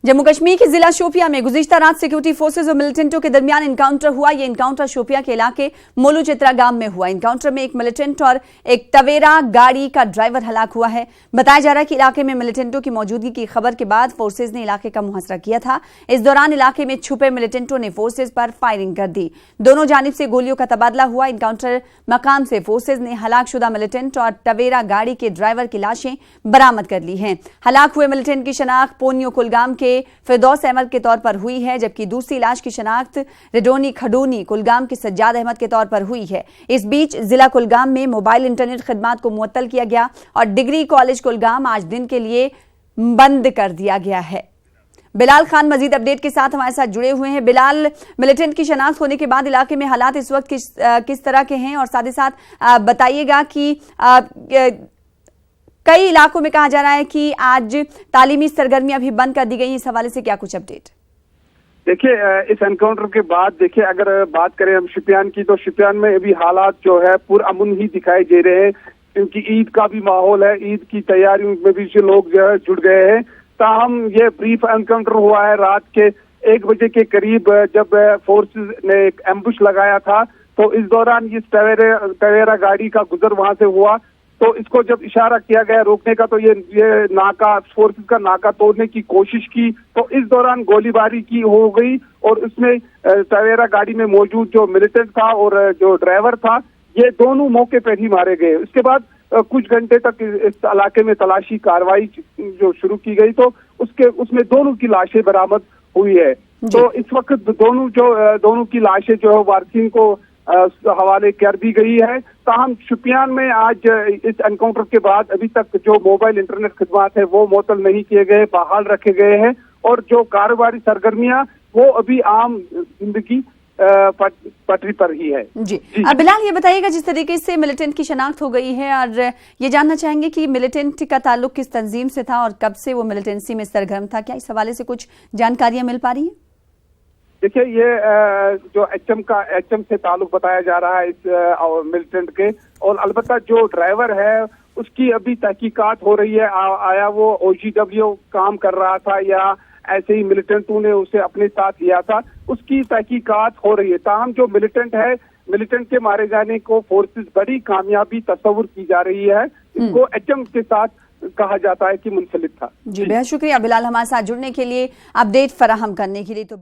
जम्मू कश्मीर के जिला शोपिया में गुज़िश्ता रात सिक्योरिटी फोर्सेज और मिलिटेंटों के दरमियान इनकाउंटर हुआ। यह इनकाउंटर शोपिया के इलाके मोलू चित्रा गांव में हुआ। इनकाउंटर में एक मिलिटेंट और एक तवेरा गाड़ी का ड्राइवर हलाक हुआ है। बताया जा रहा है कि इलाके में मिलिटेंटों की मौजूदगी की खबर के बाद फोर्सेज ने इलाके का मुहासरा किया था। इस दौरान इलाके में छुपे मिलिटेंटों ने फोर्सेज पर फायरिंग कर दी। दोनों जानिब से गोलियों का तबादला हुआ। इनकाउंटर मकाम से फोर्सेज ने हलाकशुदा मिलिटेंट और तवेरा गाड़ी के ड्राइवर की लाशें बरामद कर ली हैं। हलाक हुए मिलिटेंट की शनाख्त पोनियो कुलगाम के फिरदौस अहमद के तौर पर हुई है, जबकि दूसरी लाश की शनाख्त रेडोनी खडूनी कुलगाम के सज्जाद अहमद के तौर पर हुई है। इस बीच जिला कुलगाम में मोबाइल इंटरनेट खिदमात को मुअत्तल किया गया और डिग्री कॉलेज कुलगाम आज दिन के लिए बंद कर दिया गया है। बिलाल खान मजीद अपडेट के साथ हमारे साथ जुड़े हुए हैं। बिलाल, मिलिटेंट की शनाख्त होने के बाद इलाके में हालात इस वक्त किस तरह के हैं, और साथ ही साथ बताइएगा कि कई इलाकों में कहा जा रहा है कि आज तालीमी सरगर्मियां भी बंद कर दी गई। इस हवाले से क्या कुछ अपडेट? देखिए, इस एनकाउंटर के बाद देखिए अगर बात करें हम शोपियान की, तो शोपियान में अभी हालात जो है पुरअमन ही दिखाई दे रहे हैं, क्योंकि ईद का भी माहौल है। ईद की तैयारियों में भी जो लोग जो है जुट गए हैं। ताहम ये ब्रीफ एनकाउंटर हुआ है रात के 1 बजे के करीब, जब फोर्सेस ने एक एम्बुश लगाया था। तो इस दौरान इस तवेरा गाड़ी का गुजर वहां से हुआ, तो इसको जब इशारा किया गया रोकने का, तो ये नाका फोर्सेस का नाका तोड़ने की कोशिश की। तो इस दौरान गोलीबारी की हो गई और उसमें तवेरा गाड़ी में मौजूद जो मिलिटेंट था और जो ड्राइवर था, ये दोनों मौके पर ही मारे गए। उसके बाद कुछ घंटे तक इस इलाके में तलाशी कार्रवाई जो शुरू की गई, तो उसमें दोनों की लाशें बरामद हुई है। तो इस वक्त दोनों की लाशें जो है वारसीन को हवाले कर दी गई है। ताहम शोपियान में आज इस एनकाउंटर के बाद अभी तक जो मोबाइल इंटरनेट खिदमात है वो मुअत्तल नहीं किए गए, बहाल रखे गए हैं, और जो कारोबारी सरगर्मियां वो अभी आम जिंदगी पटरी पर ही है। जी। बिलाल, ये बताइएगा, जिस तरीके से मिलिटेंट की शनाख्त हो गई है, और ये जानना चाहेंगे कि मिलिटेंट का ताल्लुक किस तंजीम से था और कब से वो मिलिटेंसी में सरगर्म था। क्या इस हवाले से कुछ जानकारियां मिल पा रही हैं? देखिए, ये जो एचएम से ताल्लुक बताया जा रहा है इस मिलिटेंट के, और अलबत्ता जो ड्राइवर है उसकी अभी तहकीकात हो रही है। आया वो OGW काम कर रहा था या ऐसे ही मिलिटेंटों ने उसे अपने साथ लिया था, उसकी तहकीकात हो रही है। ताहम जो मिलिटेंट है, मिलिटेंट के मारे जाने को फोर्सेस बड़ी कामयाबी तस्वुर की जा रही है। इसको एचएम के साथ कहा जाता है कि मुंसलिक था। जी, बेहद शुक्रिया बिलाल हमारे साथ जुड़ने के लिए, अपडेट फराहम करने के लिए। तो